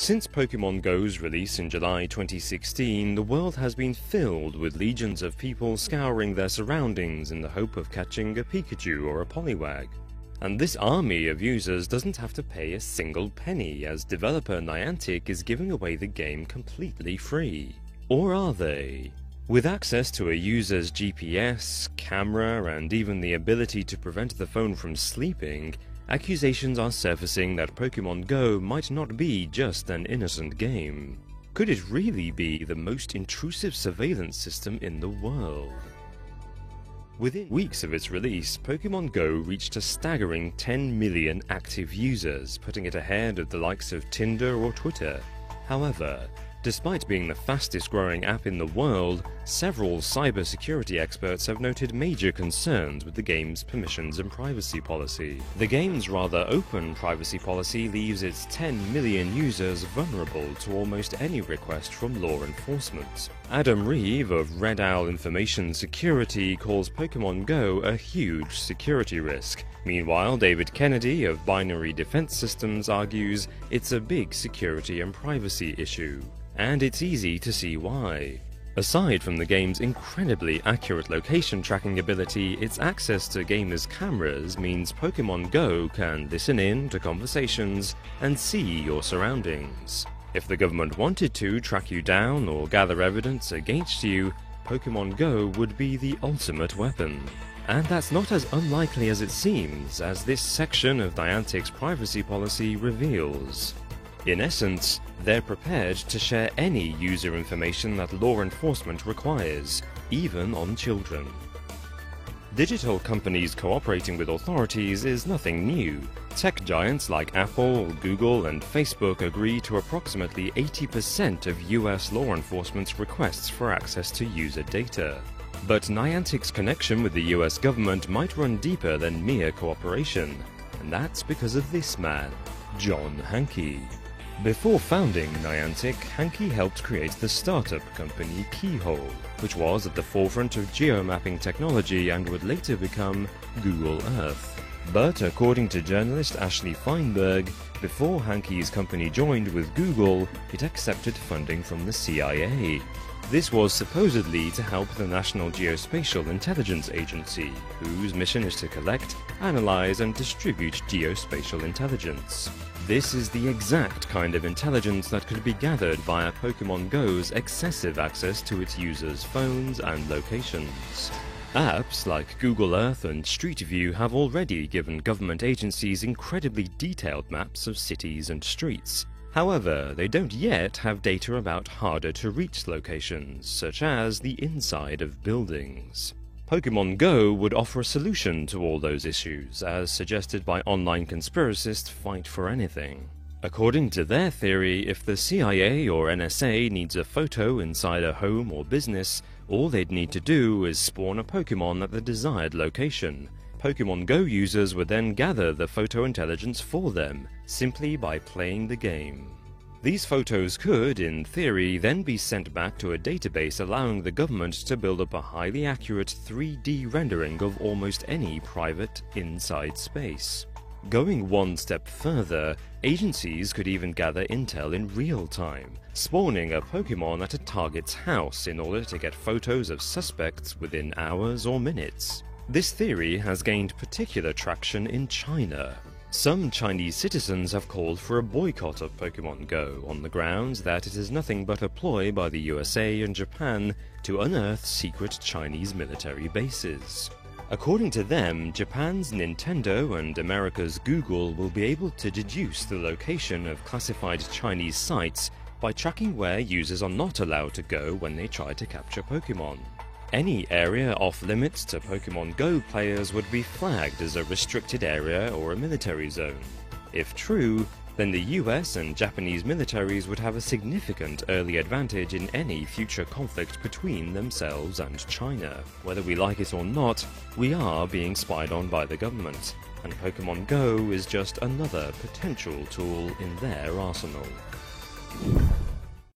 Since Pokemon Go's release in July 2016, the world has been filled with legions of people scouring their surroundings in the hope of catching a Pikachu or a Poliwag. And this army of users doesn't have to pay a single penny, as developer Niantic is giving away the game completely free. Or are they? With access to a user's GPS, camera, and even the ability to prevent the phone from sleeping, accusations are surfacing that Pokemon Go might not be just an innocent game. Could it really be the most intrusive surveillance system in the world? Within weeks of its release, Pokemon Go reached a staggering 10 million active users, putting it ahead of the likes of Tinder or Twitter. However, despite being the fastest growing app in the world, several cybersecurity experts have noted major concerns with the game's permissions and privacy policy. The game's rather open privacy policy leaves its 10 million users vulnerable to almost any request from law enforcement. Adam Reeve of Red Owl Information Security calls Pokemon Go a huge security risk. Meanwhile, David Kennedy of Binary Defense Systems argues it's a big security and privacy issue. And it's easy to see why. Aside from the game's incredibly accurate location tracking ability, its access to gamers' cameras means Pokemon Go can listen in to conversations and see your surroundings. If the government wanted to track you down or gather evidence against you, Pokemon Go would be the ultimate weapon. And that's not as unlikely as it seems, as this section of Niantic's privacy policy reveals. In essence, they're prepared to share any user information that law enforcement requires, even on children. Digital companies cooperating with authorities is nothing new. Tech giants like Apple, Google, and Facebook agree to approximately 80% of US law enforcement's requests for access to user data. But Niantic's connection with the US government might run deeper than mere cooperation, and that's because of this man, John Hanke. Before founding Niantic, Hanke helped create the startup company Keyhole, which was at the forefront of geomapping technology and would later become Google Earth. But according to journalist Ashley Feinberg, before Hanke's company joined with Google, it accepted funding from the CIA. This was supposedly to help the National Geospatial Intelligence Agency, whose mission is to collect, analyze, and distribute geospatial intelligence. This is the exact kind of intelligence that could be gathered via Pokemon Go's excessive access to its users' phones and locations. Apps like Google Earth and Street View have already given government agencies incredibly detailed maps of cities and streets. However, they don't yet have data about harder-to-reach locations, such as the inside of buildings. Pokemon Go would offer a solution to all those issues, as suggested by online conspiracist Fight for Anything. According to their theory, if the CIA or NSA needs a photo inside a home or business, all they'd need to do is spawn a Pokemon at the desired location. Pokemon Go users would then gather the photo intelligence for them, simply by playing the game. These photos could, in theory, then be sent back to a database allowing the government to build up a highly accurate 3D rendering of almost any private inside space. Going one step further, agencies could even gather intel in real time, spawning a Pokemon at a target's house in order to get photos of suspects within hours or minutes. This theory has gained particular traction in China. Some Chinese citizens have called for a boycott of Pokemon Go on the grounds that it is nothing but a ploy by the USA and Japan to unearth secret Chinese military bases. According to them, Japan's Nintendo and America's Google will be able to deduce the location of classified Chinese sites by tracking where users are not allowed to go when they try to capture Pokemon. Any area off-limits to Pokemon Go players would be flagged as a restricted area or a military zone. If true, then the US and Japanese militaries would have a significant early advantage in any future conflict between themselves and China. Whether we like it or not, we are being spied on by the government, and Pokemon Go is just another potential tool in their arsenal.